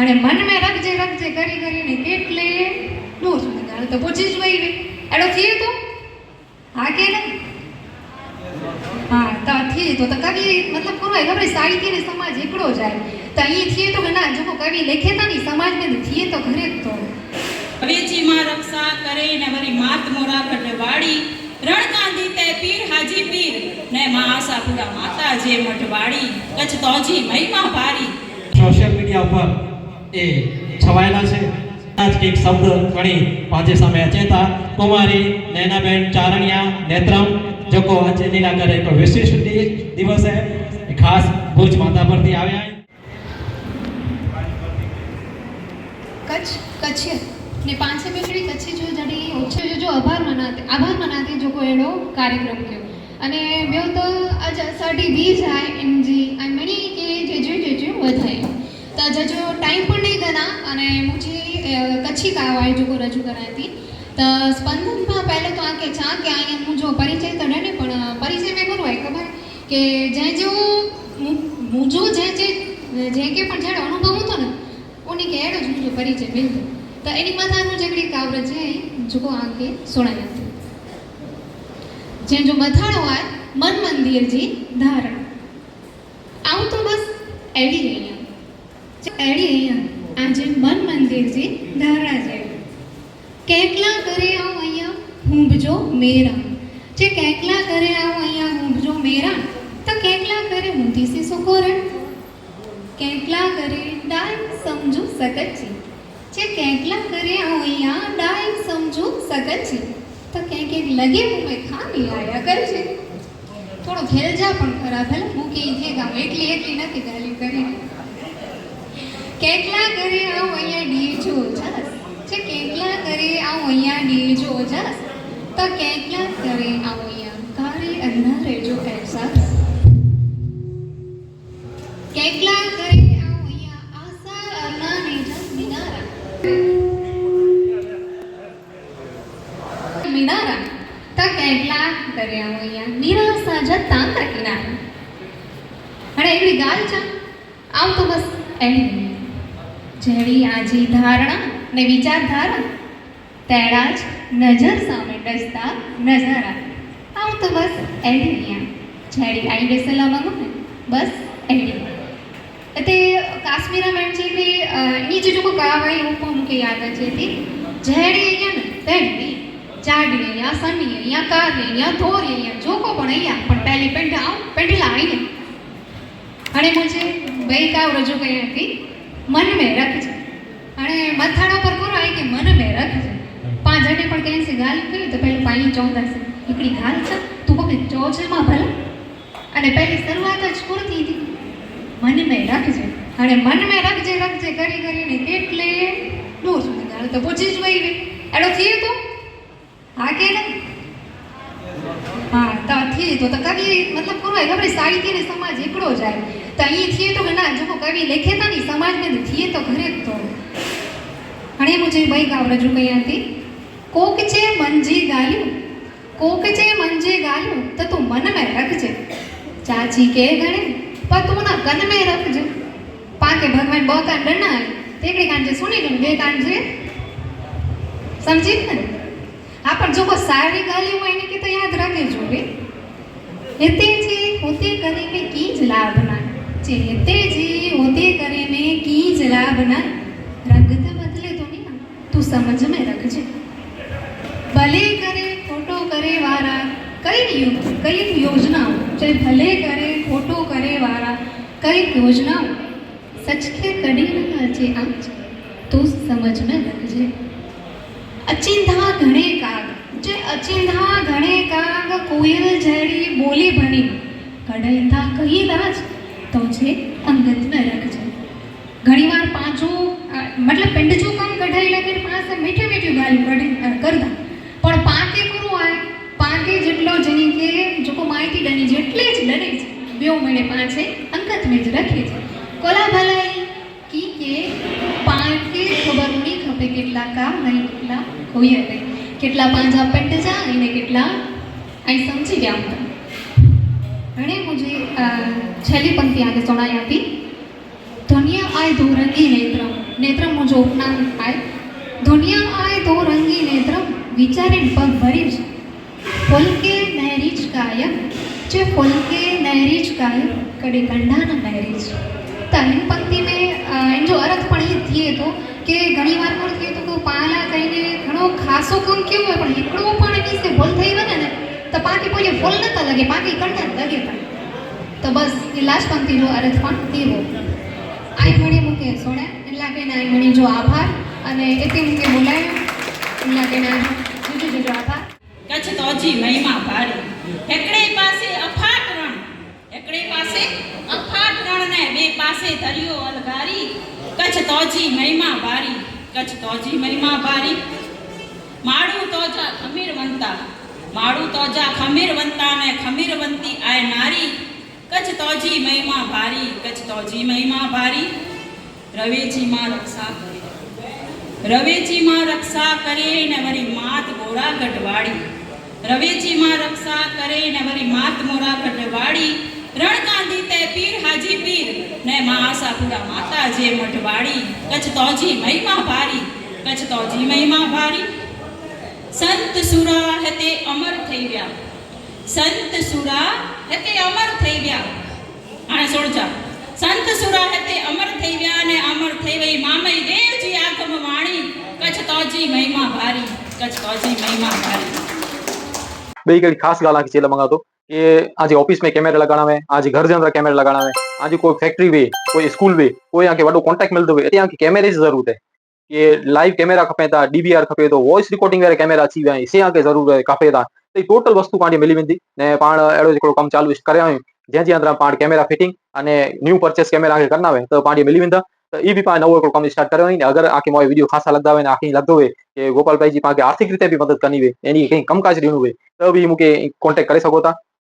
અને મન મેં રખજે રખજે કરી કરીને કેટલે દૂર સુધી ગાળ તો પૂછી જ વઈ રે એડો થઈએ તો હા કે નહીં हाँ तो थी तो कवि मतलब पूरा खबर साहित्य ने समाज एकड़ो जाए तो ये थी तो ना जो कवि लिखे था नहीं समाज में थी तो घरे तो वेची मां रक्षा करे ने वरी मात मोरा कटवाड़ी रणकांधी ते पीर हाजी पीर ने मां आशापुरा माता जे मठवाड़ी कच्छ तोजी महिमा भारी सोशल मीडिया पर ए छवायेला छे आज के एक शब्द घणी पाजे सामे अचे था कुमारी नैनाबेन चारणिया नेत्रम जो को आज लीलागर एक विशिष्ट दिवस है खास भुज माता परथी आव्या है कच्छ ने पांचे बेकड़ी कच्छी जो जड़ी ओछे जो आभार मनाते जो को एडो कार्यक्रम क्यो अने बेव तो आज साडी बीज है एमजी आई मणी के जे वधाय तो जो टाइम पण नहीं गना अने मुझे कच्छी कावाय जो को रजू कराती तो स्पंदन में पहले तो आके चा के आई मुझो परिचय तो नहीं पण परिचय में करो है खबर के जे जो मुझो जे के पण जेडो अनुभव होतो ने ओनी के एडो मुझो परिचय मिलतो तो एनी माथानु जेकड़ी कावरत छे जो को आके सुणायाती जे जो मथाळो आय मन मंदिर जी धारण आउ तो बस एडी अहिया आज मन मंदिर जी धारणा जे केकला करे आओ अहिया हुंबजो मेरा जे केकला करे आओ अहिया हुंबजो मेरा तो केकला करे हुंती सी सुकोरण केकला करे डाय समझू सकची जे केकला करे आओ अहिया डाय समझू सकची तो के लगे मुंह में खामी आया करे छे थोड़ो खेलजा पण खरा भले मुके थे गाम એટલી નથી ગાલી કરી केकला करे आओ अहिया डीजो जस जे केकला करे आओ अहिया डीजो जस तो केकला करे आओ अहिया कारे अंधारे जो एहसास केकला करे आओ अहिया आशा अरना ने जस मिनारा तो केकला करे आओ अहिया निराशा जता का किनारा अरे एवडी गाल छा आव तो बस एडी जेड़ी आजी धारणा ने विचारधारा तेड़ा ज नजर सामे डसता नजारा आव तो बस एडी जेड़ी आई बेसला मांगो ने बस एडी ते काश्मीरा में जे भी नी जो को कावाई रूप मुके याद छे थी जेड़ी या ने तेड़ी चाडी या सनी या कार या थोर या जो को पण या पण पहली पेंट आव पेंडला आई अने मुझे बई काव रजू कई थी मन में रखजे अने मथाड़ा पर पूरो आई के मन में रखजे पांच जणे पण कहीं से गाल करी तो पहले पानी चौंदा से एकड़ी गाल छ तू को चौच में भला अने पहली शुरुआत ज पूरी थी मन में रखजे अने मन में रखजे रखजे करी करीने કેટલે दूर સુધી ગાલ तो पूछी ज वई रे एडो थी तो हाँ के नहीं हाँ तो थी तो कवि मतलब पूरा खबर साहित्य ने समाज एकड़ो जाए तो ये थी तो ना जो कवि लिखे था नहीं समाज में थी तो घरे तो हणे मुझे बई गाव रजू कई थी कोक चे मंजी गालियो तो तू मन में रखजे चाची के गणे पर तू ना कन में रखजे पाके भगवान ब कान डना तेकड़ी कान जे सुनी गण बे कान जे समझी ने हाँ पर जो को सारी गाली हुई ने के तो याद रखे जो रे हेते जी होते करे में कीज लाभ ना जे हेते जी होते करे में कीज लाभ ना रंग तो बदले तो नहीं ना तू समझ में रखजे भले करे खोटो करे वारा कई योजना जे भले करे खोटो करे वारा कई योजना सच के कड़ी ना जे आज तू समझ में रखजे अचिंधा घणे काग जे अचिंधा घणे काग कोयल जड़ी बोली भनी कढ़ाईता कही लाज तो जे अंगत में रखजे घणी वार पांचो मतलब पिंडजो काम कढ़ाई लगे पास मीठी मीठी गाल करदा पण पाके करो आए पाके जेटलो जनी के जोको माहिती डनी जेटले ज डने बेओ मणे पाछे अंगत में ज रखे छे कोला भलाई की के पाके खबर नहीं खपे केटला काम नहीं केटला होई हते केटला पांजा पेट जाय ने केटला आई समझी गया घणे मुझे छेली पंक्ति आगे सुनाई थी दुनिया आय धोरंगी नेत्रम जो उपनाम आए दुनिया आए तो रंगी नेत्रम विचारे पग भरीज फुल के नहरीज कायम चे फुल के नहरीज कायम कड़े कंढा न नहरीज त हिन पंक्ति में इन जो अर्थ पण ई थिए तो કે ઘણી વાર પણ થયું તો પાલા કહીને ઘણો ખાસો કામ કેવું હોય પણ એકડો પણ એની से ભૂલ થઈ વને ને તો પાકી પોલે ફૂલ નતા લગે પાકી કંટા લગે પણ તો બસ એ લાસ્ટ પંક્તિ નો અર્થ પણ તેવો આઈ ઘણી મુકે સોણે એટલા કે ના ઘણી જો આભાર અને એથી મુકે બોલાય એટલા કે ના જુજો જુજો આભાર કચ્છ તોજી મહિમા ભારી એકડે પાસે અફાટ રણ એકડે પાસે અફાટ રણ ને બે પાસે દરિયો અલગારી કચ્છ તોજી મહિમા ભારી કચ્છ તોજી મહિમા ભારી માડું તોજા ખમીરવંતા માડું તોજા ખમીરવંતા ને ખમીરવંતી આય નારી કચ્છ તોજી મહિમા ભારી કચ્છ તોજી મહિમા ભારી રવેજી માં રક્ષા કરે રવેજી માં રક્ષા કરે ને વરી માત ગોરા ગઢવાડી રવેજી માં રક્ષા કરે ને વરી માત મોરા ગઢવાડી રણકાંધી તે પીર હાજી પીર ને માં આશાપુરા માતા જે મઠવાડી કચ્છ તોજી મહિમા ભારી કચ્છ તોજી મહિમા ભારી સંત સુરા હતે અમર થઈ ગયા સંત સુરા હતે અમર થઈ ગયા આને સોળજા સંત સુરા હતે અમર થઈ ગયા ને અમર થઈ વઈ મામઈ દેવજી આગમ વાણી કચ્છ તોજી મહિમા ભારી કચ્છ તોજી મહિમા ભારી बई कड़ी खास गाल आखी चेला मंगा तो कि आज ऑफिस में कैमरा लगाना है आज घर जे अंदर कैमरा लगाना है आज कोई फैक्ट्री वे कोई स्कूल वे कोई आके वडो कॉन्टेक्ट मिलतो वे एते आके कैमरे की जरूरत है कि लाइव कैमरा खपे था डीवीआर खपे तो वॉइस रिकॉर्डिंग वाले कैमरा अची वे से आके जरूर है खपे था तो टोटल वस्तु पाणी मिली वेंदी ने पाण एडो जेको काम चालू करे आयो जे जे अंदर पाण कैमरा फिटिंग अने न्यू परचेस कैमरा आके करना है तो पाणी मिली वेंदा तो ई भी पाण नवो काम स्टार्ट करे ने अगर आके मोय वीडियो खासा लगदा वे ने आके लगदो वे कि गोपाल भाई जी पाके आर्थिक रीते भी मदद करनी वे एनी कहीं कमकाज रीणु वे तो भी मुके कॉन्टेक्ट करे सको था